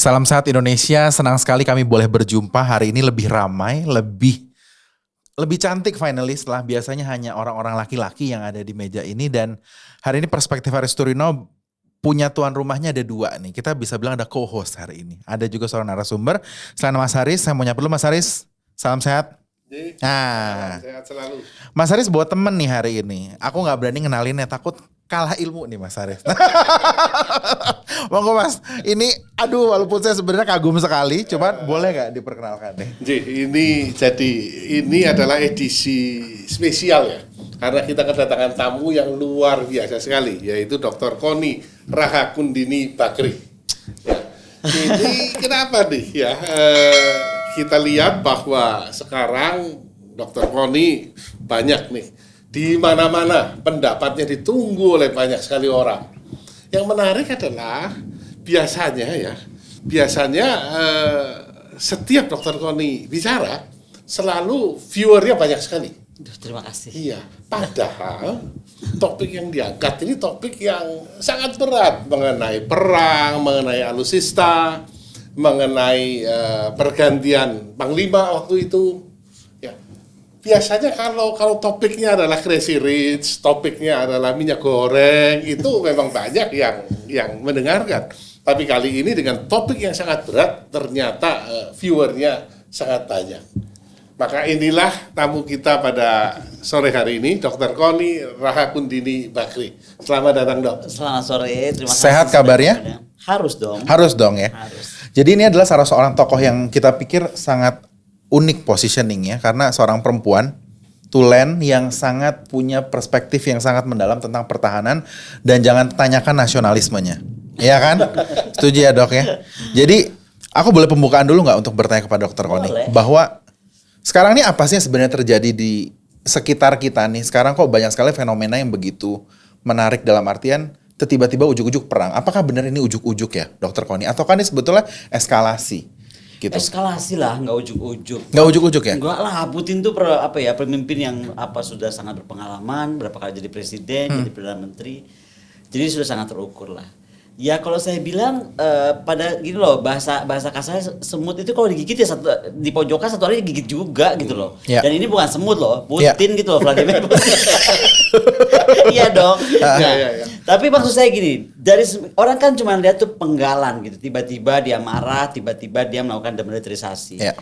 Salam sehat Indonesia, senang sekali kami boleh berjumpa. Hari ini lebih ramai, lebih cantik finally setelah biasanya hanya orang-orang laki-laki yang ada di meja ini. Dan hari ini Perspektif Haris Turino punya tuan rumahnya ada dua nih. Kita bisa bilang ada co-host hari ini. Ada juga seorang narasumber. Selain Mas Haris, saya mau nyapa dulu Mas Haris. Salam sehat. Sehat selalu. Mas Haris bawa temen nih hari ini. Aku gak berani ngenalinnya, takut kalah ilmu nih Mas Haris. Monggo Mas, ini walaupun saya sebenarnya kagum sekali, cuman boleh gak diperkenalkan nih? Ini adalah edisi spesial ya, karena kita kedatangan tamu yang luar biasa sekali, yaitu Dr. Kony Rahakundini Bakri. Ya. Ini kenapa nih ya? Kita lihat bahwa sekarang Dr. Kony banyak nih. Di mana-mana pendapatnya ditunggu oleh banyak sekali orang. Yang menarik adalah biasanya setiap Dr. Kony bicara selalu viewernya banyak sekali. Terima kasih. Iya, padahal topik yang diangkat ini topik yang sangat berat mengenai perang, mengenai alutsista, mengenai pergantian panglima waktu itu. Biasanya kalau topiknya adalah Crazy Rich, topiknya adalah minyak goreng, itu memang banyak yang mendengarkan. Tapi kali ini dengan topik yang sangat berat, ternyata viewernya sangat banyak. Maka inilah tamu kita pada sore hari ini, Dr. Kony Rahakundini Bakri. Selamat datang, Dok. Selamat sore, terima kasih. Sehat kabarnya? Harus dong. Harus dong ya. Harus. Jadi ini adalah salah seorang tokoh yang kita pikir sangat unik positioningnya karena seorang perempuan tulen yang sangat punya perspektif yang sangat mendalam tentang pertahanan dan jangan tanyakan nasionalismenya, ya kan? Setuju ya Dok ya? Jadi aku boleh pembukaan dulu nggak untuk bertanya kepada Dr. Kony bahwa sekarang ini apa sih yang sebenarnya terjadi di sekitar kita nih? Sekarang kok banyak sekali fenomena yang begitu menarik dalam artian tiba-tiba ujuk-ujuk perang. Apakah benar ini ujuk-ujuk ya Dr. Kony? Atau kan ini sebetulnya eskalasi? Gitu. Eskalasi lah, nggak ujuk-ujuk. Nggak ujuk-ujuk ya? Enggak lah, Putin tuh pemimpin yang sudah sangat berpengalaman, berapa kali jadi presiden, jadi perdana menteri, jadi sudah sangat terukur lah. Ya kalau saya bilang pada gini loh, bahasa kasarnya semut itu kalau digigit ya di pojokan satu hari digigit juga gitu loh. Ya. Dan ini bukan semut loh, Putin gitu loh, Vladimir Putin. Iya dong. Ya. Tapi maksud saya gini, dari orang kan cuma lihat tuh penggalan gitu, tiba-tiba dia marah, tiba-tiba dia melakukan demilitarisasi. Ya.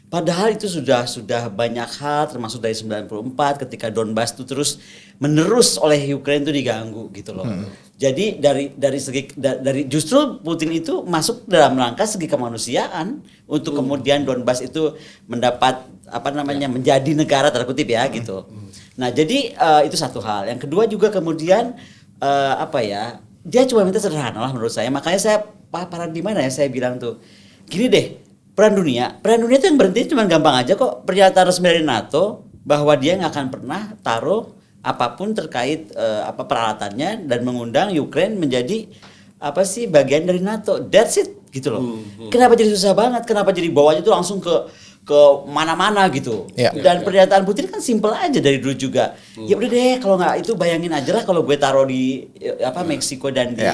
Padahal itu sudah banyak hal, termasuk dari 94 ketika Donbas itu terus menerus oleh Ukraina itu diganggu gitu loh. Jadi dari justru Putin itu masuk dalam rangka segi kemanusiaan untuk kemudian Donbas itu mendapat menjadi negara tanda kutip ya gitu. Nah jadi itu satu hal. Yang kedua juga kemudian dia cuma minta sederhana lah menurut saya. Makanya saya paradigma ya saya bilang tuh gini deh. Perang dunia itu yang berhenti cuma gampang aja kok. Pernyataan resmi dari NATO bahwa dia nggak akan pernah taruh apapun terkait peralatannya dan mengundang Ukraine menjadi bagian dari NATO. That's it gitu loh. Kenapa jadi susah banget? Kenapa jadi bawanya itu langsung ke mana-mana gitu. Ya. Dan pernyataan Putin kan simple aja dari dulu juga. Ya udah deh kalau nggak itu bayangin aja lah kalau gue taruh di Meksiko dan di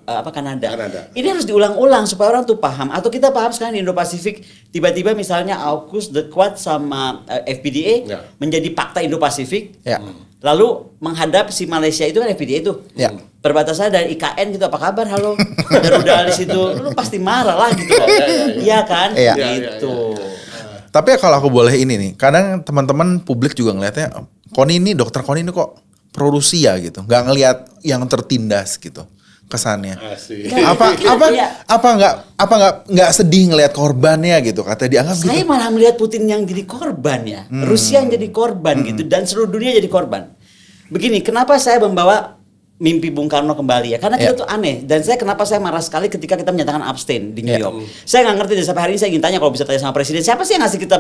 Kanada. Ini harus diulang-ulang supaya orang tuh paham. Atau kita paham sekarang di Indo-Pasifik tiba-tiba misalnya AUKUS, The Quad sama FPDA menjadi Pakta Indo-Pasifik. Ya. Lalu menghadap si Malaysia itu kan FPDA itu. Ya. Perbatasan dari IKN gitu, apa kabar? Halo. Garuda di situ. Lu pasti marah lah gitu loh. Iya kan? Iya. Gitu. Tapi kalau aku boleh ini nih, kadang teman-teman publik juga ngelihatnya, Dr. Kony ini kok pro Rusia gitu, nggak ngelihat yang tertindas gitu kesannya. Asik. Apa nggak sedih ngelihat korbannya gitu, katanya dianggap gitu. Saya malah melihat Putin yang jadi korban ya, Rusia yang jadi korban gitu, dan seluruh dunia jadi korban. Begini, kenapa saya membawa mimpi Bung Karno kembali ya? Karena kita tuh aneh. Dan kenapa saya marah sekali ketika kita menyatakan abstain di New York. Saya nggak ngerti deh, sampai hari ini saya ingin tanya kalau bisa tanya sama Presiden, siapa sih yang ngasih kita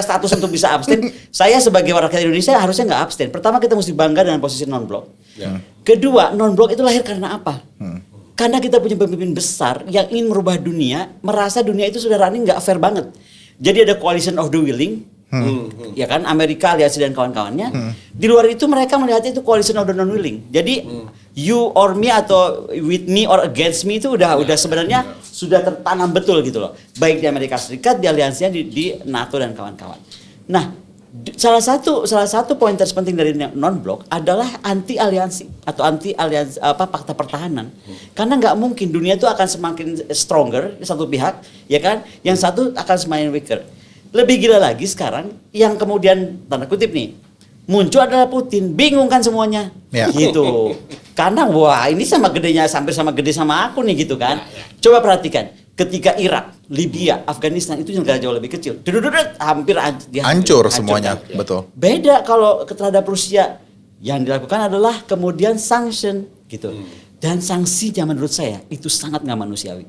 status untuk bisa abstain? Saya sebagai rakyat Indonesia harusnya nggak abstain. Pertama kita mesti bangga dengan posisi non-blok. Kedua, non-blok itu lahir karena apa? Karena kita punya pemimpin besar yang ingin merubah dunia, merasa dunia itu sudah running nggak fair banget. Jadi ada coalition of the willing, ya kan, Amerika, Aliansi dan kawan-kawannya. Di luar itu mereka melihatnya itu coalition of the non-willing. Jadi you or me atau with me or against me itu udah sebenarnya sudah tertanam betul gitu loh. Baik di Amerika Serikat, di aliansinya di NATO dan kawan-kawan. Nah, salah satu poin terpenting dari non-blok adalah anti aliansi atau anti aliansi fakta pertahanan. Karena nggak mungkin dunia itu akan semakin stronger satu pihak, ya kan? Yang satu akan semakin weaker. Lebih gila lagi sekarang yang kemudian tanda kutip nih muncul adalah Putin, bingung kan semuanya, gitu. Karena wah ini sama gedenya, hampir sama gede sama aku nih gitu kan. Coba perhatikan, ketika Irak, Libya, Afghanistan itu negara jauh lebih kecil, hampir hancur semuanya, kan? betul. Beda kalau terhadap Rusia, yang dilakukan adalah kemudian sanction gitu. Dan sanksinya menurut saya itu sangat nggak manusiawi.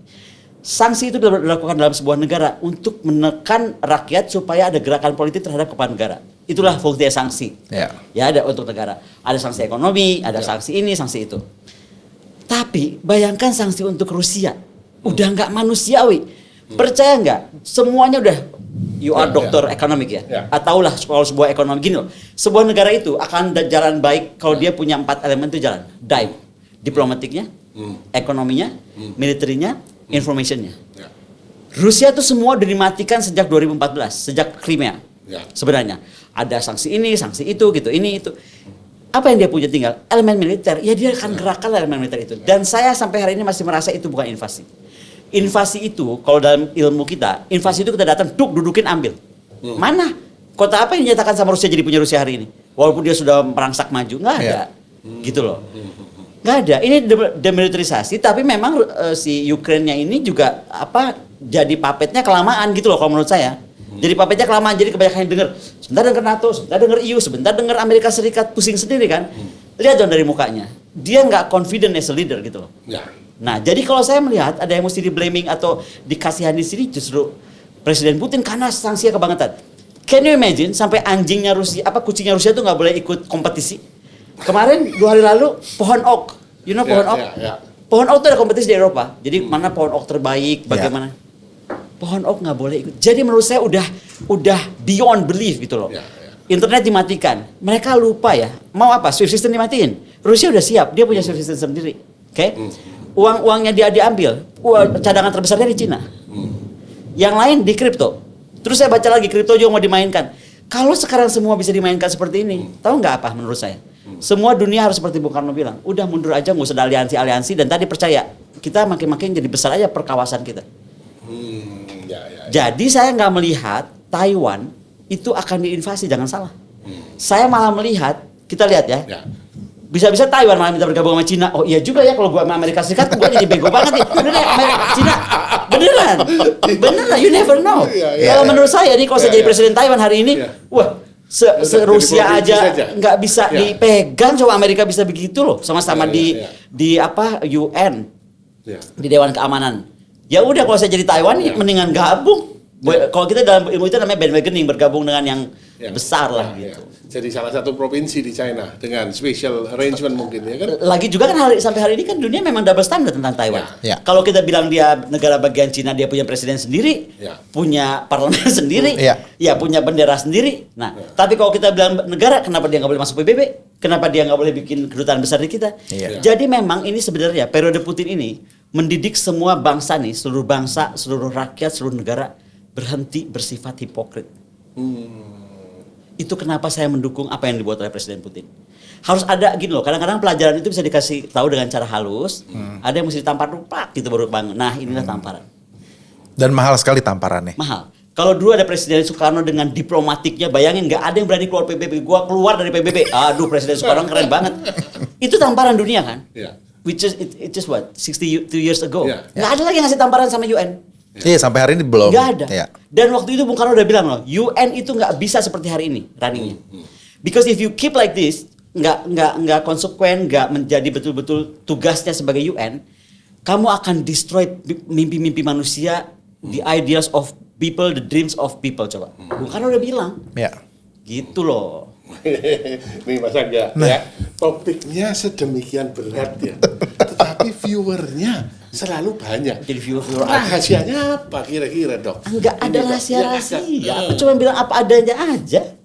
Sanksi itu dilakukan dalam sebuah negara untuk menekan rakyat supaya ada gerakan politik terhadap kepala negara. Itulah fungsi sanksi. Ya ada untuk negara. Ada sanksi ekonomi, ada sanksi ini, sanksi itu. Tapi bayangkan sanksi untuk Rusia. Udah nggak manusiawi. Percaya nggak? Semuanya udah you are dokter ekonomik ya. Ataulah kalau sebuah ekonomi gini loh. Sebuah negara itu akan jalan baik kalau dia punya 4 elemen itu jalan. Diplomatiknya, ekonominya, militernya, informationnya. Rusia itu semua udah dimatikan sejak 2014, sejak Crimea. Sebenarnya ada sanksi ini, sanksi itu, gitu, ini itu. Apa yang dia punya tinggal? Elemen militer. Ya dia akan gerakan elemen militer itu. Dan saya sampai hari ini masih merasa itu bukan invasi. Invasi itu kalau dalam ilmu kita, invasi itu kita datang, dudukin, ambil. Mana? Kota apa yang dinyatakan sama Rusia jadi punya Rusia hari ini? Walaupun dia sudah merangsak maju, nggak ada. Gitu loh. Nggak ada. Ini demilitarisasi, tapi memang si Ukraine-nya ini juga jadi papetnya kelamaan gitu loh kalau menurut saya. Jadi papetnya kelamaan, jadi kebanyakan yang denger. Sebentar denger NATO, sebentar denger EU, sebentar denger Amerika Serikat, pusing sendiri kan. Lihat dong dari mukanya. Dia nggak confident as a leader gitu loh. Nah, jadi kalau saya melihat ada yang mesti di-blaming atau dikasihan di sini justru Presiden Putin karena sanksinya kebangetan. Can you imagine sampai anjingnya Rusia, kucingnya Rusia tuh nggak boleh ikut kompetisi? Kemarin 2 hari lalu pohon oak, you know pohon oak? Pohon oak itu ada kompetisi di Eropa. Jadi mana pohon oak terbaik, bagaimana? Pohon oak nggak boleh ikut. Jadi menurut saya udah beyond belief gitu loh. Internet dimatikan. Mereka lupa ya. Mau apa? Swift system dimatiin. Rusia udah siap. Dia punya Swift system sendiri. Oke? Uangnya dia diambil. Cadangan terbesarnya di Cina. Yang lain di kripto. Terus saya baca lagi kripto juga mau dimainkan. Kalau sekarang semua bisa dimainkan seperti ini, tahu nggak apa menurut saya? Semua dunia harus seperti Bung Karno bilang, udah mundur aja, nggak usah ada aliansi-aliansi, dan tadi percaya kita makin-makin jadi besar aja perkawasan kita. Jadi saya nggak melihat Taiwan itu akan diinvasi, jangan salah. Saya malah melihat, kita lihat ya, bisa-bisa Taiwan malah minta bergabung sama Cina. Oh iya juga ya, kalau gua sama Amerika Serikat, gua jadi bego banget nih. Bener Amerika, Cina, beneran, you never know. Kalau menurut saya nih, kalau saya jadi presiden Taiwan hari ini, wah, Rusia aja nggak bisa dipegang, coba Amerika bisa begitu loh, sama-sama di UN, di Dewan Keamanan. Ya udah kalau saya jadi Taiwan mendingan gabung. Kalau kita dalam ilmu itu namanya bandwagoning, bergabung dengan yang besar lah gitu. Jadi salah satu provinsi di China dengan special arrangement mungkin ya kan. Lagi juga kan sampai hari ini kan dunia memang double standard tentang Taiwan. Kalau kita bilang dia negara bagian Cina, dia punya presiden sendiri, punya parlemen sendiri, ya punya bendera sendiri. Nah, tapi kalau kita bilang negara, kenapa dia nggak boleh masuk PBB? Kenapa dia nggak boleh bikin kedutaan besar di kita? Jadi memang ini sebenarnya periode Putin ini mendidik semua bangsa nih, seluruh bangsa, seluruh rakyat, seluruh negara berhenti bersifat hipokrit. Itu kenapa saya mendukung apa yang dibuat oleh Presiden Putin. Harus ada gini loh, kadang-kadang pelajaran itu bisa dikasih tahu dengan cara halus, ada yang mesti ditampar rupak gitu baru bangun. Nah inilah tamparan. Dan mahal sekali tamparannya. Mahal. Kalau dulu ada Presiden Soekarno dengan diplomatiknya, bayangin nggak ada yang berani keluar PBB. Gua keluar dari PBB. Aduh Presiden Soekarno keren banget. Itu tamparan dunia kan? Which is it just what 62 years ago. Nggak ada lagi yang ngasih tamparan sama UN. Iya sampai hari ini belum. Nggak ada. Dan waktu itu Bung Karno udah bilang loh, UN itu nggak bisa seperti hari ini runningnya. Because if you keep like this, nggak konsekuen, nggak menjadi betul-betul tugasnya sebagai UN, kamu akan destroy mimpi-mimpi manusia, the ideas of people, the dreams of people. Coba, Bung Karno udah bilang. Gitu loh. Nih Mas Angga, ya topiknya sedemikian berat ya, tetapi viewernya selalu banyak. Jadi viewer rahasianya apa kira-kira dok? Enggak ada rahasia-rahasia. Aku cuma bilang apa adanya aja.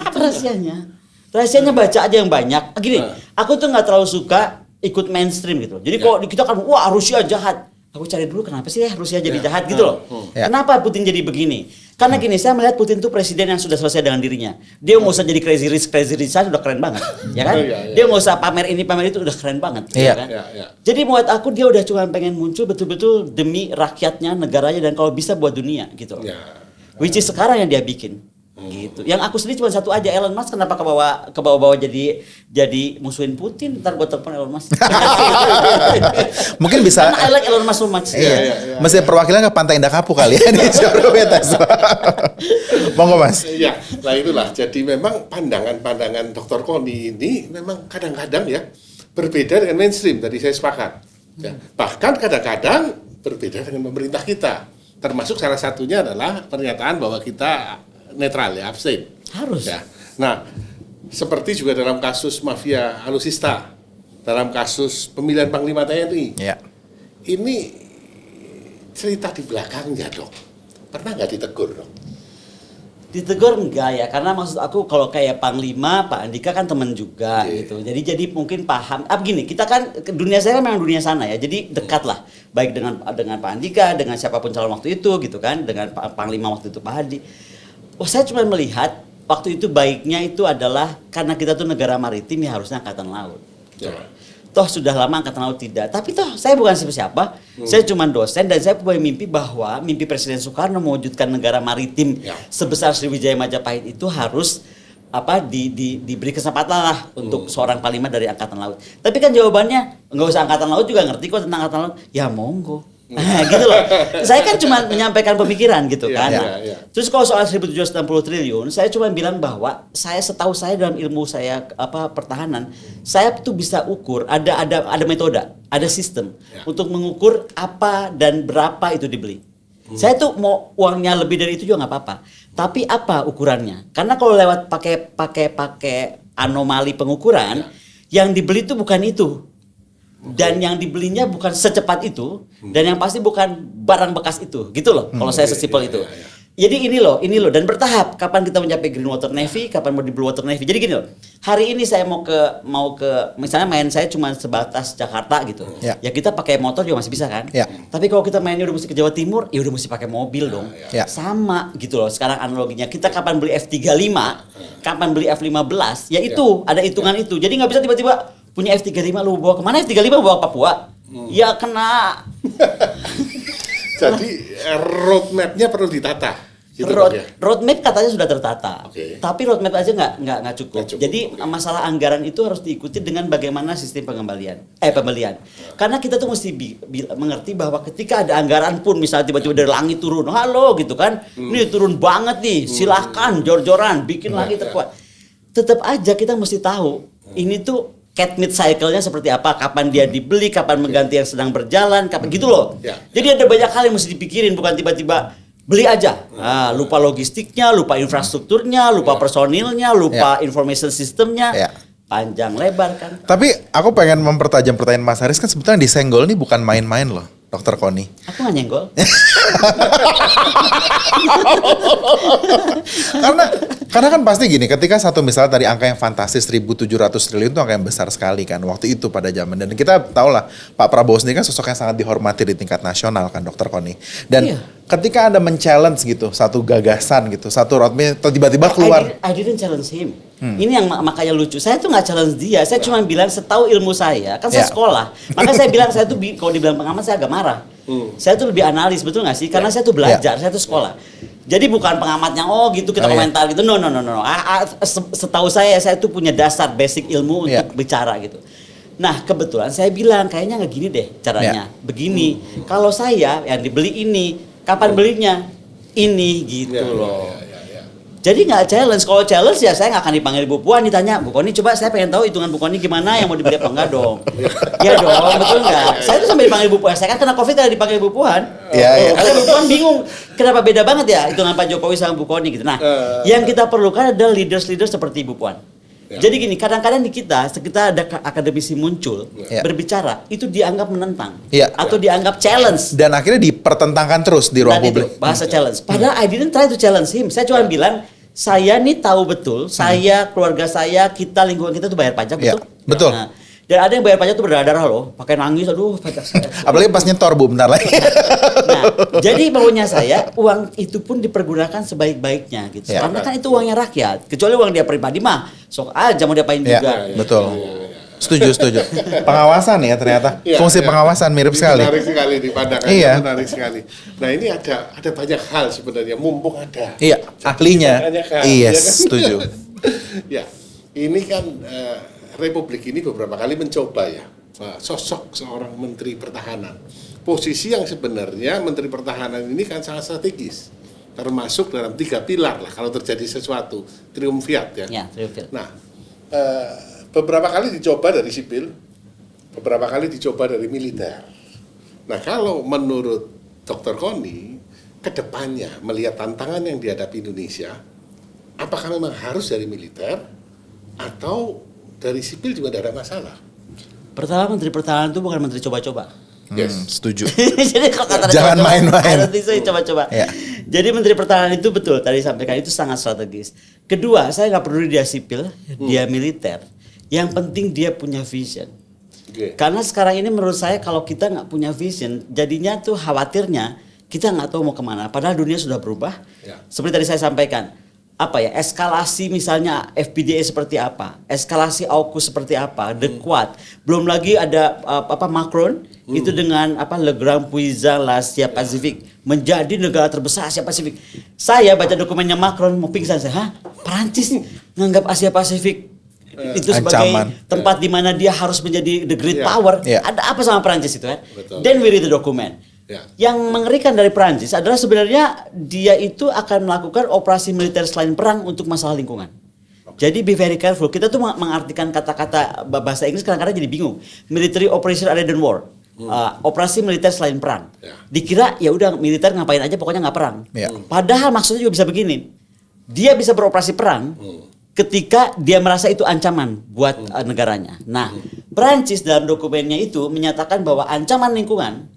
Apa rahasianya? Rahasianya baca aja yang banyak. Gini, aku tuh nggak terlalu suka ikut mainstream gitu. Jadi kalau kita kan wah Rusia jahat. Aku cari dulu kenapa sih Rusia jadi jahat gitu loh. Kenapa Putin jadi begini? Karena gini, saya melihat Putin itu presiden yang sudah selesai dengan dirinya. Dia nggak usah jadi crazy rich saja udah keren banget, ya kan? Dia nggak usah pamer ini pamer itu udah keren banget, ya kan? Jadi buat aku dia udah cuma pengen muncul betul-betul demi rakyatnya, negaranya dan kalau bisa buat dunia gitu. Which is sekarang yang dia bikin. Gitu. Yang aku sendiri cuma satu aja, Elon Musk kenapa ke bawah jadi musuhin Putin? Ntar gue telepon Elon Musk. Mungkin bisa. Karena I like Elon Musk so much. Iya. Mesti perwakilan ke Pantai Indah Kapuk kali ya di Jabodetabek. Monggo Mas. Iya, nah itulah. Jadi memang pandangan Dr. Koni ini memang kadang-kadang ya berbeda dengan mainstream. Tadi saya sepakat. Ya. Bahkan kadang-kadang berbeda dengan pemerintah kita. Termasuk salah satunya adalah pernyataan bahwa kita netral ya, abstain. Harus. Ya. Nah, seperti juga dalam kasus mafia alusista, dalam kasus pemilihan Panglima TNI. Ya. Ini cerita di belakangnya dong. Pernah nggak ditegur dong? Ditegur enggak ya, karena maksud aku kalau kayak Panglima, Pak Andika kan teman juga gitu. Jadi mungkin paham. Begini, kita kan dunia saya kan memang dunia sana ya. Jadi dekat lah, baik dengan Pak Andika, dengan siapapun calon waktu itu gitu kan, dengan Panglima waktu itu Pak Hadi. Saya cuma melihat waktu itu baiknya itu adalah karena kita tuh negara maritim ya harusnya angkatan laut. Ya. Toh sudah lama angkatan laut tidak. Tapi toh saya bukan siapa-siapa. Saya cuma dosen dan saya punya mimpi bahwa mimpi Presiden Soekarno mewujudkan negara maritim sebesar Sriwijaya Majapahit itu harus diberi kesempatan lah untuk seorang Panglima dari angkatan laut. Tapi kan jawabannya nggak usah angkatan laut juga ngerti kok tentang angkatan laut. Ya monggo. Gitu loh. Saya kan cuma menyampaikan pemikiran gitu kan. Terus kalau soal 1.760 triliun, saya cuma bilang bahwa setahu saya dalam ilmu saya pertahanan, saya tuh bisa ukur ada metode, ada sistem untuk mengukur apa dan berapa itu dibeli. Saya tuh mau uangnya lebih dari itu juga nggak apa-apa. Tapi apa ukurannya? Karena kalau lewat pakai anomali pengukuran, yang dibeli itu bukan itu. Dan yang dibelinya bukan secepat itu, dan yang pasti bukan barang bekas itu, gitu loh. Kalau saya sesimpel itu. Jadi ini loh, dan bertahap. Kapan kita mencapai Green Water Navy, kapan mau di Blue Water Navy. Jadi gini loh. Hari ini saya mau ke, misalnya main saya cuma sebatas Jakarta gitu. Ya kita pakai motor juga masih bisa kan. Tapi kalau kita mainnya udah mesti ke Jawa Timur, ya udah mesti pakai mobil dong. Sama gitu loh. Sekarang analoginya kita kapan beli F35, kapan beli F15, ya itu ada hitungan itu. Jadi nggak bisa tiba-tiba punya F35 lu bawa kemana? F35 bawa Papua. Ya kena. Jadi roadmap-nya perlu ditata. Gitu roadmap katanya sudah tertata, tapi roadmap aja nggak cukup. Jadi Okay. masalah anggaran itu harus diikuti dengan bagaimana sistem pembelian. Karena kita tuh mesti mengerti bahwa ketika ada anggaran pun misalnya tiba-tiba dari langit turun, halo gitu kan, ini turun banget nih, silahkan jor-joran, bikin lagi terkuat. Tetap aja kita mesti tahu ini tuh cat meat cycle-nya seperti apa, kapan dia dibeli, kapan mengganti yang sedang berjalan, kapan gitu loh. Jadi ada banyak hal yang mesti dipikirin, bukan tiba-tiba beli aja. Lupa logistiknya, lupa infrastrukturnya, lupa personilnya, lupa information systemnya. Panjang lebar kan. Tapi aku pengen mempertajam pertanyaan Mas Haris, kan sebetulnya disenggol ini bukan main-main loh, Dr. Koni. Aku nggak nyenggol. karena kan pasti gini, ketika satu misalnya tadi angka yang fantastis 1.700 triliun itu angka yang besar sekali kan waktu itu pada zaman, dan kita tahu lah Pak Prabowo sendiri kan sosok yang sangat dihormati di tingkat nasional kan Dr. Koni. Dan ketika Anda men-challenge gitu satu gagasan gitu, satu roadmap tiba-tiba keluar. I didn't challenge him. Ini yang makanya lucu. Saya tuh nggak challenge dia. Saya cuma bilang setahu ilmu saya. Kan saya sekolah. Maka saya bilang saya tuh kalau dibilang pengamat saya agak marah. Saya tuh lebih analis, betul nggak sih? Karena saya tuh belajar, saya tuh sekolah. Jadi bukan pengamatnya gitu kita komentar gitu. No. Setahu saya tuh punya dasar basic ilmu untuk bicara gitu. Nah kebetulan saya bilang kayaknya nggak gini deh caranya. Begini. Kalau saya yang dibeli ini, kapan belinya? Ini gitu loh. Jadi nggak challenge. Kalau challenge ya saya nggak akan dipanggil Bu Puan, ditanya Bu Koni coba saya pengen tahu hitungan Bu Koni gimana, yang mau dibeli apa enggak dong. Iya dong, betul nggak? Saya tuh sampai dipanggil Bu Puan. Saya kan kena COVID karena dipanggil Bu Puan. Karena Bu Puan bingung kenapa beda banget ya hitungan Pak Jokowi sama Bu Koni gitu. Nah, yang kita perlukan adalah leaders seperti Bu Puan. Jadi gini, kadang-kadang di kita ada akademisi muncul berbicara itu dianggap menentang atau dianggap challenge, dan akhirnya dipertentangkan terus di ruang publik. Bahasa challenge. Padahal I didn't try to challenge him. Saya cuma bilang saya nih tahu betul, saya, keluarga saya, kita, lingkungan kita tuh bayar pajak, betul? Betul. Nah, Dan ada yang bayar pajak tuh berdarah-darah loh, pakai nangis, aduh pajak saya. Apalagi pas nyetor Bu, bentar lagi. Nah, jadi maunya saya uang itu pun dipergunakan sebaik-baiknya gitu. Ya. Karena kan itu uangnya rakyat. Kecuali uang dia pribadi mah, sok aja mau diapain Ya, juga. betul. Setuju. Pengawasan ya ternyata. Iya, Fungsi iya. pengawasan mirip Ini sekali. Menarik sekali dipandangkan. Iya. Menarik sekali. Nah ini ada banyak hal sebenarnya mumpung ada. Iya, ahlinya. Banyak hal, Iya, ya kan? setuju. Ya, ini kan Republik ini beberapa kali mencoba ya sosok seorang Menteri Pertahanan. Posisi yang sebenarnya Menteri Pertahanan ini kan sangat strategis. Termasuk dalam 3 pilar lah kalau terjadi sesuatu, triumvirat ya. Ya, triumvirat. Nah, beberapa kali dicoba dari sipil, beberapa kali dicoba dari militer. Nah, kalau menurut Dr. Koni, kedepannya melihat tantangan yang dihadapi Indonesia, apakah memang harus dari militer atau dari sipil juga tidak ada masalah? Pertama, Menteri Pertahanan itu bukan menteri coba-coba. Yes. Setuju. Jadi kalau kata Jangan coba-coba, main-main. nanti saya coba-coba. Ya. Jadi Menteri Pertahanan itu betul tadi sampaikan itu sangat strategis. Kedua, saya nggak peduli dia sipil, dia militer. Yang penting dia punya vision. Oke. Karena sekarang ini menurut saya kalau kita nggak punya vision, jadinya tuh khawatirnya kita nggak tahu mau kemana. Padahal dunia sudah berubah. Ya. Seperti tadi saya sampaikan, apa ya eskalasi misalnya FPDA seperti apa, eskalasi AUKUS seperti apa, The Quad. Belum lagi ada Macron itu dengan Le Grand Puissant l'Asia Pacific menjadi negara terbesar Asia Pasifik. Saya baca dokumennya Macron mau pingsan saya, hah? Perancis nganggap Asia Pasifik itu sebagai Ancaman. tempat di mana dia harus menjadi the great Ya. power. Ya. Ada apa sama Perancis itu kan? Betul. Then we read the document. Ya. Yang mengerikan dari Perancis adalah sebenarnya dia itu akan melakukan operasi militer selain perang untuk masalah lingkungan. Jadi be very careful. Kita tuh mengartikan kata-kata bahasa Inggris kadang-kadang jadi bingung. Military operation other than war. Operasi militer selain perang. Ya. Dikira ya udah militer ngapain aja pokoknya nggak perang. Ya. Padahal maksudnya juga bisa begini. Dia bisa beroperasi perang ketika dia merasa itu ancaman buat negaranya. Nah, Perancis dalam dokumennya itu menyatakan bahwa ancaman lingkungan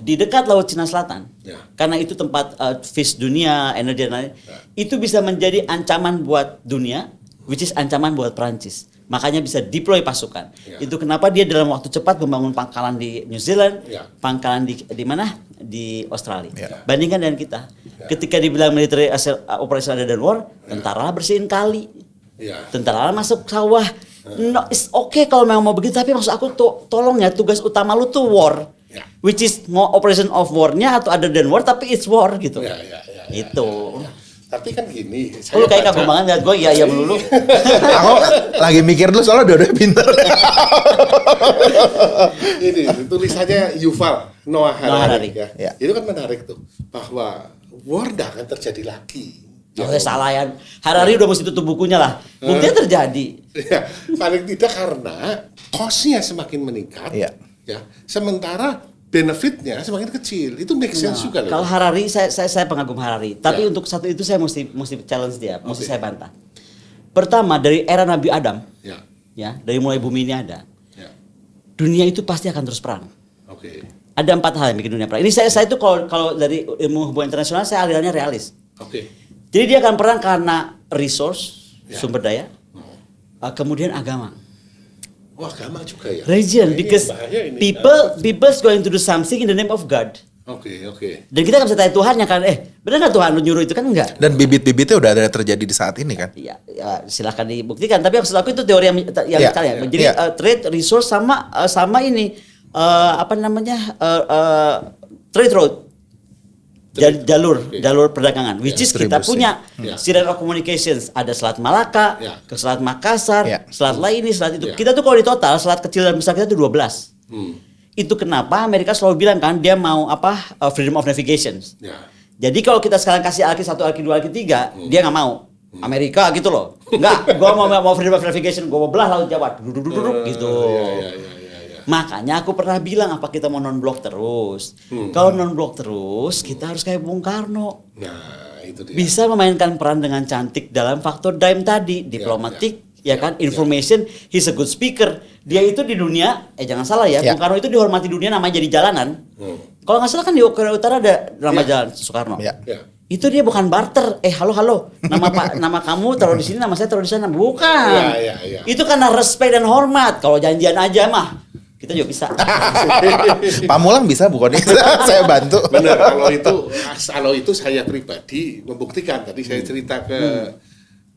di dekat Laut Cina Selatan, Ya. karena itu tempat fish dunia, energi dan lain, itu bisa menjadi ancaman buat dunia, which is ancaman buat Perancis. Makanya bisa deploy pasukan. Ya. Itu kenapa dia dalam waktu cepat membangun pangkalan di New Zealand, Ya. pangkalan di mana? Di Australia. Ya. Bandingkan dengan kita. Ketika dibilang military operation other than war, tentara bersihin kali. Ya. Tentara masuk sawah. No, it's okay kalau memang mau begitu, tapi maksud aku tolong ya tugas utama lu tuh war. Ya. Which is mau operation of war-nya atau other than war tapi it's war gitu. Ya. Itu. Tapi kan gini, Lu kayak kagum banget liat gue iya melulu. Aku lagi mikir dulu soalnya dua-duanya pinter. Ini tulisannya Yuval Noah Harari. Harari. Ya. Itu kan menarik tuh bahwa war tidak akan terjadi lagi. Oh, salah ya. Harari udah mesti tutup bukunya lah. Buktinya terjadi. Ya, paling tidak karena cost-nya semakin meningkat. Iya. Ya, sementara benefitnya semakin kecil. Itu make sense juga Kalau loh. Harari saya pengagum Harari. Tapi Ya. untuk satu itu saya mesti challenge dia, mesti Oke. saya bantah. Pertama dari era Nabi Adam, Ya. ya dari mulai bumi ini ada, Ya. dunia itu pasti akan terus perang. Oke. Ada 4 hal yang bikin dunia perang. Ini saya itu kalau dari ilmu hubungan internasional saya alirannya realis. Oke. Jadi dia akan perang karena resource, Ya. sumber daya, kemudian agama. Wah, agama juga ya. Religion, Nah, ini because bahaya ini. people's going to do something in the name of God. Oke. Dan kita nggak bisa tanya Tuhan ya kan, benar nggak Tuhan lu nyuruh itu kan enggak? Dan bibit-bibitnya udah ada terjadi di saat ini kan. Ya silahkan dibuktikan. Tapi maksud aku itu teori yang Ya, salah ya. ya. Jadi Ya. Trade resource sama ini trade road. Oke. Jalur perdagangan, which is kita Distribusi. punya Ya. Syrian of Communications, ada Selat Malaka, Ya. ke Selat Makassar, Ya. Selat lain ini, Selat itu. Ya. Kita tuh kalau di total selat kecil dan besar kita tuh 12. Itu kenapa Amerika selalu bilang kan dia mau freedom of navigation. Ya. Jadi kalau kita sekarang kasih Alki 1, Alki 2, Alki 3, dia nggak mau. Amerika gitu loh. Enggak, gua mau freedom of navigation, gua mau belah laut Jawa. Duduk gitu. Ya. Makanya aku pernah bilang apa kita mau non-blok terus. Kalau non-blok terus, kita harus kayak Bung Karno. Nah, itu dia. Bisa memainkan peran dengan cantik dalam faktor dime tadi, diplomatik, ya kan, information, he's a good speaker. Dia itu di dunia, jangan salah ya, Ya. Bung Karno itu dihormati dunia namanya jadi jalanan. Kalau nggak salah kan di Korea Utara ada nama jalan Soekarno. Ya. Ya. Itu dia bukan barter. Halo. Nama kamu taruh di sini, nama saya taruh di sana. Bukan. Ya. Itu karena respect dan hormat. Kalau janjian aja mah kita juga bisa. Pamulang bisa bukan? Saya bantu. Benar, kalau itu saya pribadi membuktikan. Tadi saya cerita ke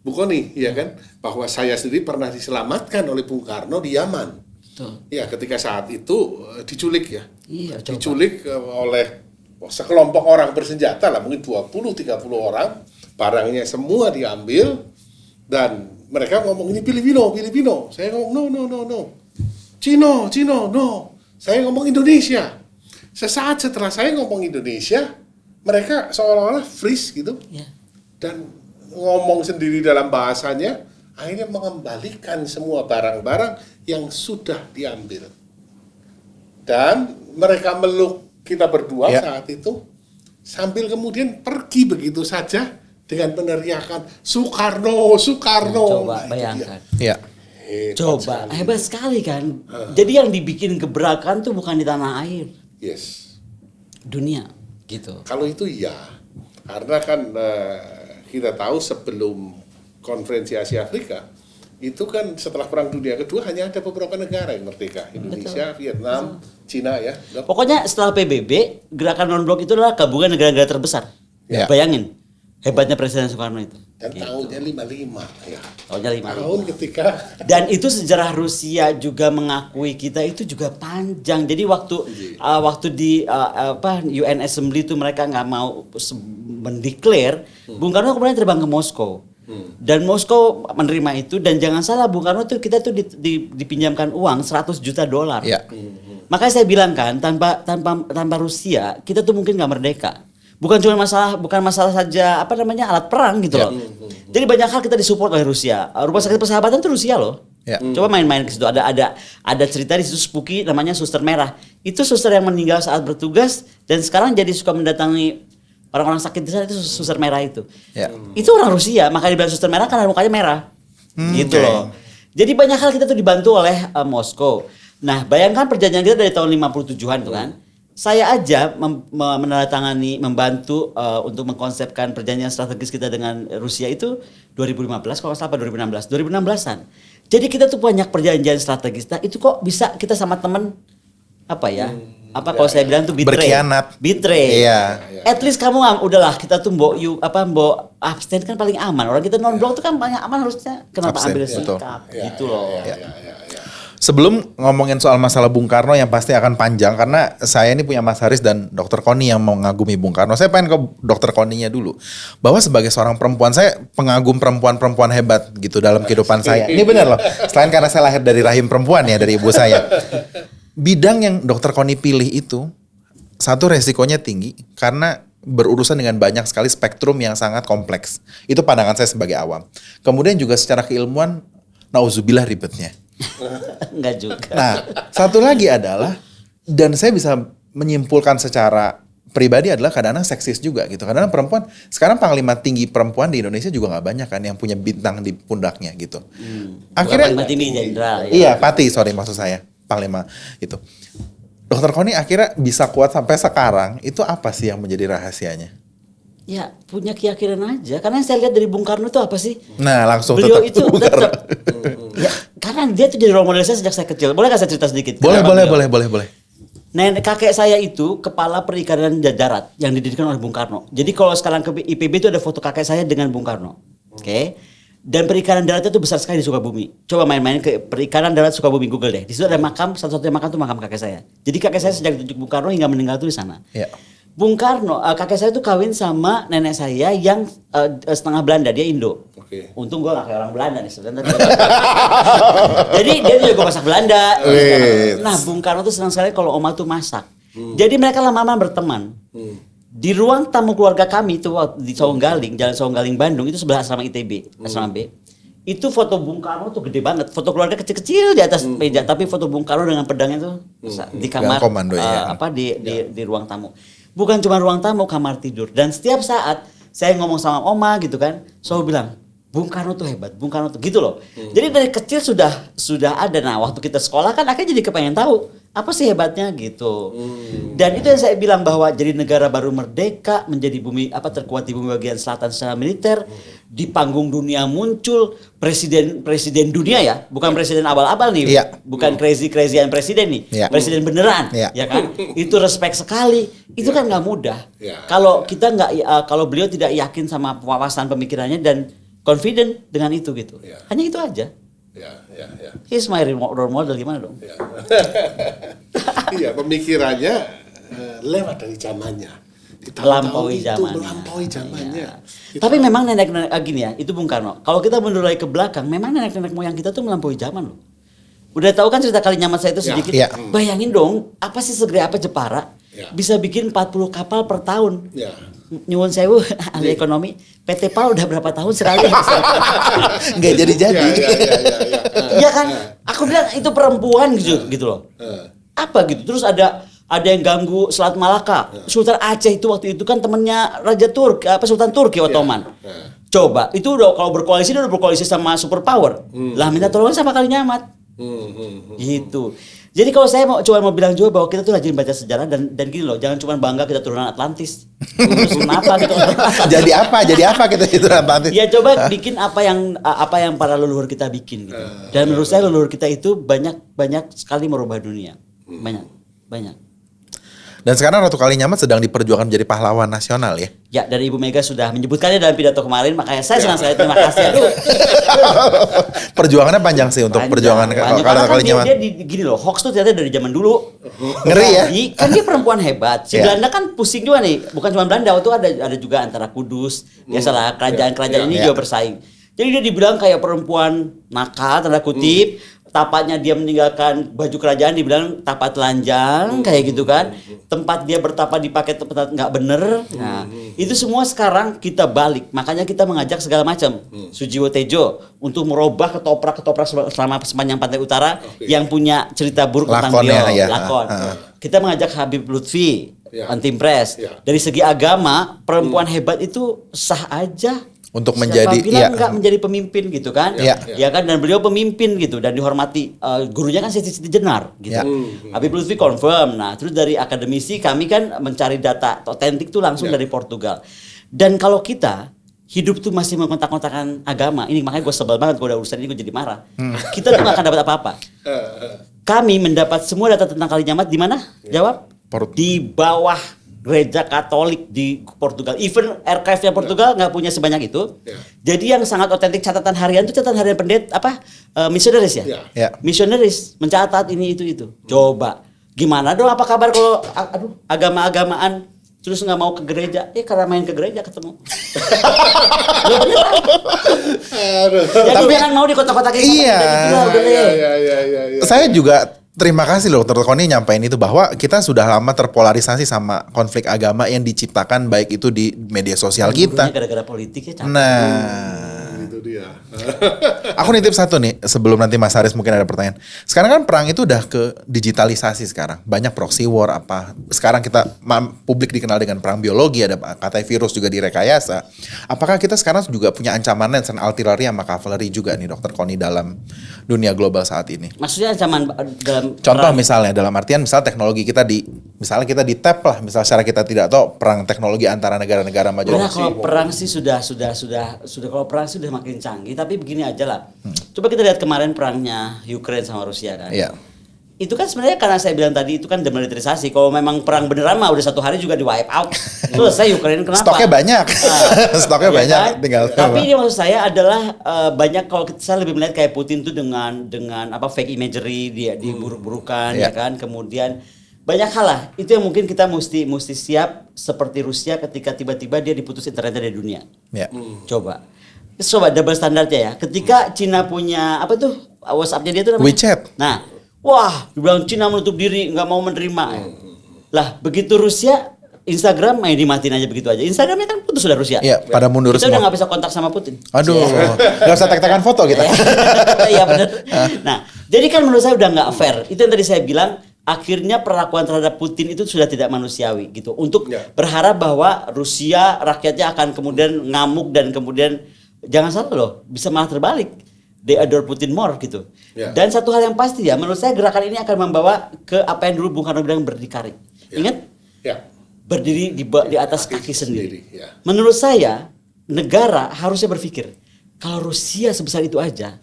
Bu Koni, ya kan, bahwa saya sendiri pernah diselamatkan oleh Bung Karno di Yaman. Betul. Ya, ketika saat itu diculik ya. Iya, coba. Diculik oleh sekelompok orang bersenjata lah, mungkin 20-30 orang, barangnya semua diambil, dan mereka ngomong ini Filipino. Saya ngomong no. Cino, no. Saya ngomong Indonesia. Sesaat setelah saya ngomong Indonesia, mereka seolah-olah freeze gitu. Ya. Dan ngomong sendiri dalam bahasanya, akhirnya mengembalikan semua barang-barang yang sudah diambil. Dan mereka meluk kita berdua saat itu, sambil kemudian pergi begitu saja dengan meneriakan Soekarno. Coba bayangkan. Iya. Coba, hebat sekali kan. Jadi yang dibikin gebrakan tuh bukan di tanah air, Yes. dunia gitu. Kalau itu ya, karena kan kita tahu sebelum konferensi Asia Afrika, itu kan setelah Perang Dunia Kedua hanya ada beberapa negara yang merdeka. Indonesia, Vietnam, Cina ya. Pokoknya setelah PBB, gerakan non-blok itu adalah gabungan negara-negara terbesar. Ya. Bayangin, hebatnya Presiden Soekarno itu. Dan tahunnya 55 ya. Tahunnya 55. Tahun ketika Dan itu sejarah Rusia juga mengakui kita itu juga panjang. Jadi waktu di UN Assembly itu mereka nggak mau mendeklar, Bung Karno kemudian terbang ke Moskow. Dan Moskow menerima itu, dan jangan salah Bung Karno tuh kita tuh dipinjamkan uang $100 juta. Iya. Makanya saya bilang kan, tanpa Rusia kita tuh mungkin nggak merdeka. Bukan masalah saja alat perang gitu loh. Jadi banyak hal kita disupport oleh Rusia. Rumah sakit persahabatan itu Rusia loh. Ya. Coba main-main ke situ, ada cerita di situ spooky namanya Suster Merah. Itu suster yang meninggal saat bertugas dan sekarang jadi suka mendatangi orang-orang sakit di sana, itu Suster Merah itu. Ya. Itu orang Rusia, makanya dibilang Suster Merah karena mukanya merah. Gitu loh. Jadi banyak hal kita tuh dibantu oleh Moskow. Nah, bayangkan perjanjian kita dari tahun 57-an tuh kan. Saya aja menandatangani, membantu untuk mengkonsepkan perjanjian strategis kita dengan Rusia itu 2015 kalau nggak salah 2016-an. Jadi kita tuh banyak perjanjian strategis. Nah, itu kok bisa kita sama temen kalau saya bilang tuh Berkhianat. Betray. Iya. At least kamu udahlah kita tuh mbok abstain kan paling aman. Orang kita non blok tuh kan paling aman harusnya. Kenapa Abstain, ambil betul. sikap gitu loh. Sebelum ngomongin soal masalah Bung Karno yang pasti akan panjang, karena saya ini punya Mas Haris dan Dr. Koni yang mengagumi Bung Karno. Saya pengen ke Dr. Koninya dulu. Bahwa sebagai seorang perempuan, saya pengagum perempuan-perempuan hebat gitu dalam kehidupan saya. Ini benar loh. Selain karena saya lahir dari rahim perempuan ya, dari ibu saya. Bidang yang Dr. Koni pilih itu, satu resikonya tinggi karena berurusan dengan banyak sekali spektrum yang sangat kompleks. Itu pandangan saya sebagai awam. Kemudian juga secara keilmuan, nauzubillah ribetnya. Enggak juga. Nah, satu lagi adalah, dan saya bisa menyimpulkan secara pribadi adalah kadang-kadang seksis juga gitu. Kadang-kadang perempuan, sekarang panglima tinggi perempuan di Indonesia juga nggak banyak kan yang punya bintang di pundaknya gitu. Akhirnya, Panglima tinggi jenderal. iya Pati, maksud saya, panglima itu. Dokter Koni akhirnya bisa kuat sampai sekarang, itu apa sih yang menjadi rahasianya? Ya punya keyakinan aja. Karena yang saya lihat dari Bung Karno itu apa sih? Nah langsung Beliau tetap itu Bung Karno. ya, karena dia tuh jadi role model saya sejak saya kecil. Boleh nggak saya cerita sedikit? Boleh. Nenek kakek saya itu kepala perikanan darat yang didirikan oleh Bung Karno. Jadi kalau sekarang ke IPB itu ada foto kakek saya dengan Bung Karno. Oke. Dan perikanan daratnya itu besar sekali di Sukabumi. Coba main-main ke perikanan darat Sukabumi, Google deh. Di situ ada makam, satu-satunya makam itu makam kakek saya. Jadi kakek saya sejak ditunjuk Bung Karno hingga meninggal itu di sana. Ya. Bung Karno, kakek saya itu kawin sama nenek saya yang setengah Belanda, dia Indo. Oke. Untung gue gak kayak orang Belanda nih sebenarnya. Jadi dia juga masak Belanda. Nah Bung Karno tuh senang sekali kalau oma tuh masak. Jadi mereka lama-lama berteman. Di ruang tamu keluarga kami itu di Saunggaling, Jalan Saunggaling Bandung, itu sebelah asrama ITB, asrama B. Itu foto Bung Karno tuh gede banget. Foto keluarga kecil-kecil di atas meja, tapi foto Bung Karno dengan pedangnya tuh di kamar komando, ya. di ruang tamu. Bukan cuma ruang tamu, kamar tidur. Dan setiap saat saya ngomong sama oma gitu kan, selalu bilang, Bung Karno tuh hebat, Bung Karno tuh gitu loh. Jadi dari kecil sudah ada. Nah waktu kita sekolah kan akhirnya jadi kepengen tahu Apa sih hebatnya gitu. Dan itu yang saya bilang bahwa jadi negara baru merdeka, menjadi bumi terkuat di bumi bagian selatan secara militer, di panggung dunia muncul presiden dunia ya, bukan presiden abal-abal nih, bukan crazy-crazyan presiden nih, presiden beneran, ya kan? Itu respect sekali. Itu kan nggak mudah. Kalau kita nggak, kalau beliau tidak yakin sama wawasan pemikirannya dan confident dengan itu gitu. Hanya itu aja. Ya. He's my role model, gimana dong? Iya, pemikirannya lewat dari zamannya. Melampaui zamannya. Ya. Tapi memang nenek-nenek gini ya, itu Bung Karno. Kalau kita mendurai ke belakang, memang nenek-nenek moyang kita tuh melampaui zaman loh. Udah tahu kan cerita Kalinyamat saya itu sedikit. Bayangin dong, apa sih segede apa Jepara bisa bikin 40 kapal per tahun. Nyuwun sewu ahli ekonomi, PT PAL udah berapa tahun sekali? Nggak jadi-jadi. Iya kan? Aku bilang itu perempuan gitu loh. Apa gitu? Terus ada yang ganggu Selat Malaka. Sultan Aceh itu waktu itu kan temennya Raja Turki, Sultan Turki Ottoman. Coba, itu udah kalau berkoalisi dia udah berkoalisi sama superpower. Lah minta tolong sama Kalinyamat. Gitu. Jadi kalau saya cuma mau bilang juga bahwa kita tuh rajin baca sejarah dan gini loh, jangan cuma bangga kita turunan Atlantis. Terus kenapa gitu? Jadi apa kita itu Atlantis? Ya coba bikin apa yang para leluhur kita bikin gitu. Dan menurut saya leluhur kita itu banyak sekali merubah dunia. Banyak. Dan sekarang Ratu Kalinyamat sedang diperjuangkan menjadi pahlawan nasional ya. Ya, dari Ibu Mega sudah menyebutkannya dalam pidato kemarin, makanya saya senang sekali, terima kasih. Aduh. Perjuangannya panjang sih untuk perjuangan Kalinyamat. Dia gini loh, hoax tuh ternyata dari zaman dulu. Ngeri ya. Kan dia perempuan hebat. Si Belanda kan pusing juga nih, bukan cuma Belanda, waktu ada juga antara Kudus, biasalah kerajaan-kerajaan ini juga bersaing. Jadi dia dibilang kayak perempuan nakal, tanda kutip. Tapatnya dia meninggalkan baju kerajaan dibilang tapat telanjang kayak gitu kan. Tempat dia bertapa dipakai tempat nggak bener. Nah, itu semua sekarang kita balik. Makanya kita mengajak segala macam. Sujiwo Tejo untuk merubah ketoprak selama sepanjang pantai utara yang punya cerita buruk tentang beliau. Lakon. Kita mengajak Habib Lutfi, Antimpres. Dari segi agama, perempuan hebat itu sah aja. Untuk siapa menjadi bilang nggak menjadi pemimpin gitu kan ya kan, dan beliau pemimpin gitu dan dihormati, gurunya kan Siti Jenar gitu. Habib Lutfi confirm. Nah terus dari akademisi kami kan mencari data otentik tuh langsung dari Portugal. Dan kalau kita hidup tuh masih mengontak-kontakan agama ini, makanya gue sebel banget gue udah urusan ini gue jadi marah. Kita tuh gak akan dapat apa-apa. Kami mendapat semua data tentang Kalinyamat di mana? Jawab. Di bawah gereja Katolik di Portugal. Even archive-nya Portugal nggak punya sebanyak itu. Jadi yang sangat otentik catatan harian itu catatan harian misionaris ya. Misionaris mencatat ini itu. Coba gimana dong, apa kabar kalau agama-agamaan terus nggak mau ke gereja? Karena main ke gereja ketemu. Jadi jangan mau di kota-kota kayak Saya juga terima kasih loh Dr. Koni nyampein itu bahwa kita sudah lama terpolarisasi sama konflik agama yang diciptakan baik itu di media sosial kita. Gara-gara politik ya. Itu dia. Aku nitip satu nih sebelum nanti Mas Haris mungkin ada pertanyaan. Sekarang kan perang itu udah ke digitalisasi sekarang. Banyak proxy war apa. Sekarang kita publik dikenal dengan perang biologi, ada katanya virus juga direkayasa. Apakah kita sekarang juga punya ancaman lens dan artileri sama cavalry juga nih Dr. Koni dalam dunia global saat ini? Maksudnya ancaman dalam contoh misalnya dalam artian misal teknologi kita misalnya kita di tap lah, misal secara kita tidak tahu perang teknologi antara negara-negara maju. Nah, kalau perang sih sudah kalau perang sih sudah makin canggih, tapi begini aja lah. Coba kita lihat kemarin perangnya Ukraine sama Rusia kan. Itu kan sebenarnya karena saya bilang tadi itu kan demilitarisasi. Kalau memang perang beneran mah udah satu hari juga di wipe out. Selesai Ukraine, kenapa? Stoknya banyak. Stoknya banyak kan? Tinggal. Tapi ini maksud saya adalah banyak, kalau saya lebih melihat kayak Putin tuh dengan fake imagery, dia diburuk-burukan ya kan. Kemudian banyak hal lah. Itu yang mungkin kita mesti siap seperti Rusia ketika tiba-tiba dia diputus internetnya dari dunia. Coba double standarnya ya. Ketika Cina punya WhatsApp-nya dia tuh namanya WeChat. Nah, wah, dibilang Cina menutup diri, nggak mau menerima. Lah, begitu Rusia, Instagram main dimatiin aja begitu aja. Instagramnya kan putus sudah Rusia. Iya, pada mundur kita semua. Kita udah nggak bisa kontak sama Putin. Aduh, nggak usah tag-tagan foto kita. Iya benar. Nah, jadi kan menurut saya udah nggak fair. Itu yang tadi saya bilang. Akhirnya perlakuan terhadap Putin itu sudah tidak manusiawi gitu. Untuk berharap bahwa Rusia rakyatnya akan kemudian ngamuk dan kemudian jangan salah loh, bisa malah terbalik. they adore Putin more gitu. Ya. Dan satu hal yang pasti ya, menurut saya gerakan ini akan membawa ke apa yang dulu Bung Karno bilang berdikari. Ya. Ingat? Ya. Berdiri di atas kaki sendiri. Ya. Menurut saya negara harusnya berpikir kalau Rusia sebesar itu aja,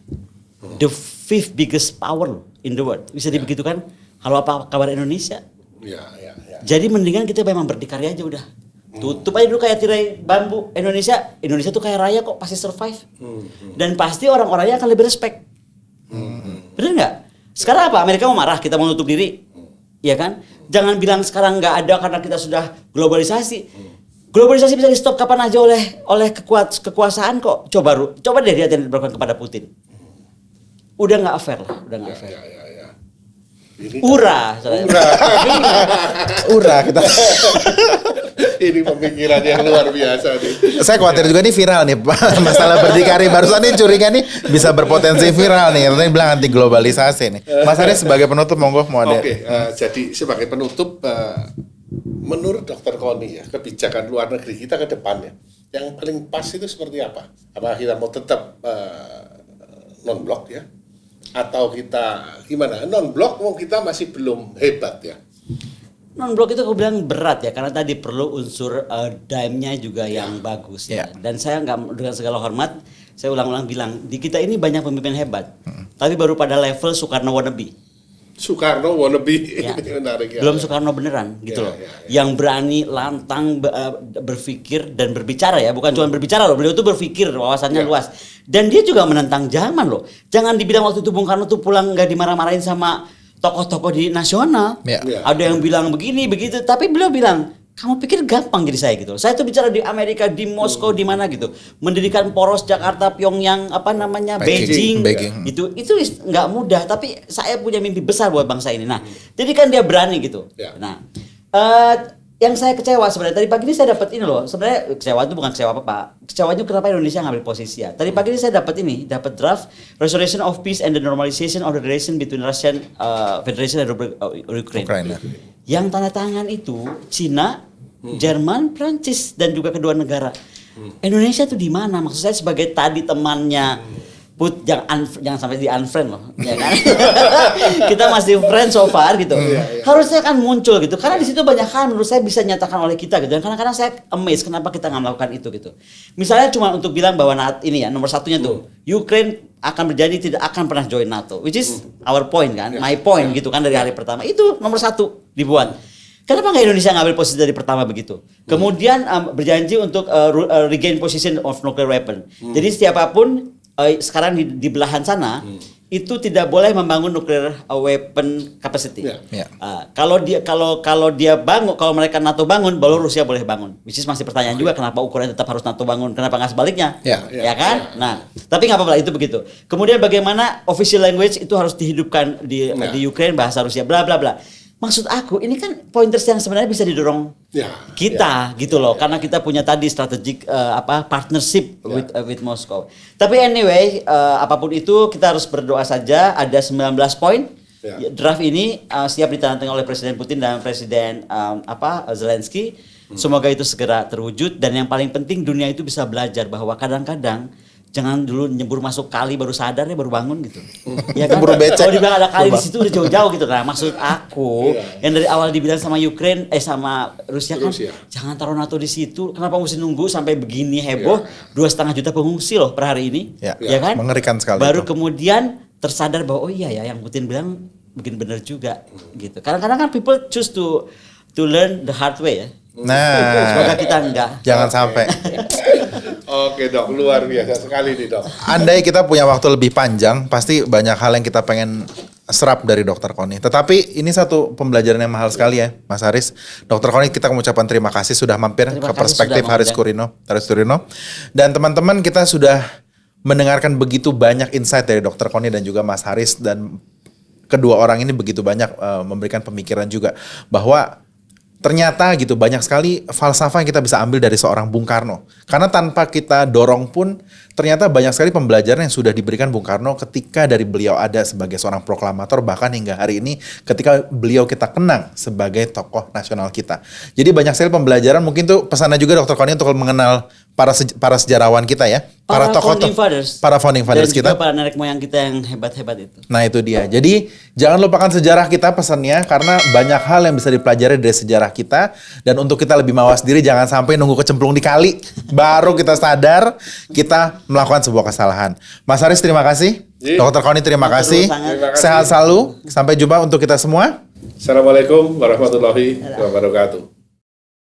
the fifth biggest power in the world, bisa dibegitukan. Kalau apa kabar Indonesia? Ya. Jadi mendingan kita memang berdikari aja udah. Tutup aja dulu kayak tirai bambu. Indonesia tuh kayak raya kok, pasti survive. Dan pasti orang-orangnya akan lebih respect. Bener nggak? Sekarang apa? Amerika mau marah, kita mau nutup diri, ya kan? Jangan bilang sekarang nggak ada karena kita sudah globalisasi. Globalisasi bisa di stop kapan aja oleh kekuasaan kok. Coba deh lihat yang dilakukan kepada Putin. Udah nggak fair lah, udah nggak fair. Ya. Ini Ura kita. ini pemikiran yang luar biasa nih. Saya khawatir juga nih viral nih masalah berdikari. Barusan nih curiga nih bisa berpotensi viral nih. Tadi bilang anti globalisasi nih. Mas Haris sebagai penutup monggo mau ada. Oke, jadi sebagai penutup, menurut Dr. Koni ya, kebijakan luar negeri kita ke depannya yang paling pas itu seperti apa? Apa kita mau tetap non blok ya? Atau kita gimana? Non blok kita masih belum hebat ya. Non blok itu aku bilang berat ya, karena tadi perlu unsur dime-nya juga yang bagus ya. Dan saya nggak, dengan segala hormat, saya ulang-ulang bilang di kita ini banyak pemimpin hebat, tapi baru pada level Soekarno wannabe. Soekarno wannabe, Ya. menarik ya. Belum Soekarno beneran gitu loh. Yang berani lantang berpikir dan berbicara ya, bukan cuma berbicara loh, beliau tuh berpikir, wawasannya luas. Dan dia juga menentang zaman loh. Jangan dibilang waktu itu Bung Karno tuh pulang nggak dimarah-marahin sama tokoh-tokoh di nasional. Ya. Ada yang bilang begini begitu, tapi beliau bilang, kamu pikir gampang jadi saya gitu. Saya tuh bicara di Amerika, di Moskow, di mana gitu, mendirikan poros Jakarta, Pyongyang, apa namanya, Beijing. Itu nggak mudah. Tapi saya punya mimpi besar buat bangsa ini. Nah, jadi kan dia berani gitu. Ya. Nah, yang saya kecewa sebenarnya tadi pagi ini saya dapat ini loh. Sebenarnya kecewa itu bukan kecewa apa. Kecewanya kenapa Indonesia ngambil posisi ya. Tadi pagi ini saya dapat draft Restoration of Peace and the Normalization of the Relation between Russian Federation and Ukraine. Yang tanda tangan itu Cina, Jerman, Prancis dan juga kedua negara. Indonesia tuh di mana? Maksud saya sebagai tadi temannya jangan sampai di unfriend loh, ya kan? Kita masih friend so far gitu. Harusnya kan muncul gitu, karena di situ banyak hal menurut saya bisa nyatakan oleh kita gitu. Dan kadang-kadang saya amazed kenapa kita nggak melakukan itu gitu. Misalnya cuma untuk bilang bahwa ini ya nomor satunya tuh Ukraine akan berjanji tidak akan pernah join NATO, which is our point kan, my point gitu kan dari hari pertama itu nomor satu dibuat. Kenapa nggak Indonesia ngambil posisi dari pertama begitu? Kemudian berjanji untuk regain position of nuclear weapon. Jadi siapapun sekarang di belahan sana itu tidak boleh membangun nuclear weapon capacity. Kalau dia bangun, kalau mereka NATO bangun, baru Rusia boleh bangun. Which is masih pertanyaan juga kenapa Ukraina tetap harus NATO bangun, kenapa nggak sebaliknya? Ya kan? Nah, tapi nggak apa-apa itu begitu. Kemudian bagaimana official language itu harus dihidupkan di Ukraine, bahasa Rusia, bla bla bla. Maksud aku ini kan pointers yang sebenarnya bisa didorong kita gitu loh, karena kita punya tadi strategic partnership with Moscow. Tapi anyway, apapun itu kita harus berdoa saja. Ada 19 poin. Draft ini siap ditandatangani oleh Presiden Putin dan Presiden Zelensky. Semoga itu segera terwujud, dan yang paling penting dunia itu bisa belajar bahwa kadang-kadang jangan dulu nyebur masuk kali baru sadar ya baru bangun gitu. Ya kan? Kalau dibilang ada kali di situ udah jauh-jauh gitu. Nah, maksud aku yang dari awal dibilang sama Ukraine sama Rusia kan jangan taruh NATO di situ. Kenapa mesti nunggu sampai begini heboh 2,5 juta pengungsi loh per hari ini. Ya kan? Mengerikan sekali. Baru kemudian tersadar bahwa oh iya ya yang Putin bilang bikin benar juga gitu. Kadang-kadang kan people choose to learn the hard way ya. Nah, semoga kita enggak. Jangan sampai. Oke dok, luar biasa sekali nih dok. Andai kita punya waktu lebih panjang, pasti banyak hal yang kita pengen serap dari Dr. Koni. Tetapi ini satu pembelajaran yang mahal sekali ya, Mas Haris. Dr. Koni, kita mengucapkan terima kasih sudah mampir ke Perspektif Haris Turino. Dan teman-teman, kita sudah mendengarkan begitu banyak insight dari Dr. Koni dan juga Mas Haris, dan kedua orang ini begitu banyak memberikan pemikiran juga bahwa ternyata gitu banyak sekali falsafah yang kita bisa ambil dari seorang Bung Karno. Karena tanpa kita dorong pun, ternyata banyak sekali pembelajaran yang sudah diberikan Bung Karno ketika dari beliau ada sebagai seorang proklamator, bahkan hingga hari ini ketika beliau kita kenang sebagai tokoh nasional kita. Jadi banyak sekali pembelajaran, mungkin tuh pesannya juga Dr. Koni untuk mengenal para sejarawan kita ya, para tokoh, para founding fathers dan kita, juga para nenek moyang kita yang hebat-hebat itu. Nah itu dia. Jadi jangan lupakan sejarah kita pesannya, karena banyak hal yang bisa dipelajari dari sejarah kita. Dan untuk kita lebih mawas diri, jangan sampai nunggu kecemplung di kali baru kita sadar kita melakukan sebuah kesalahan. Mas Haris terima kasih. Dr. Koni terima kasih. Sehat selalu. Sampai jumpa untuk kita semua. Assalamualaikum warahmatullahi wabarakatuh.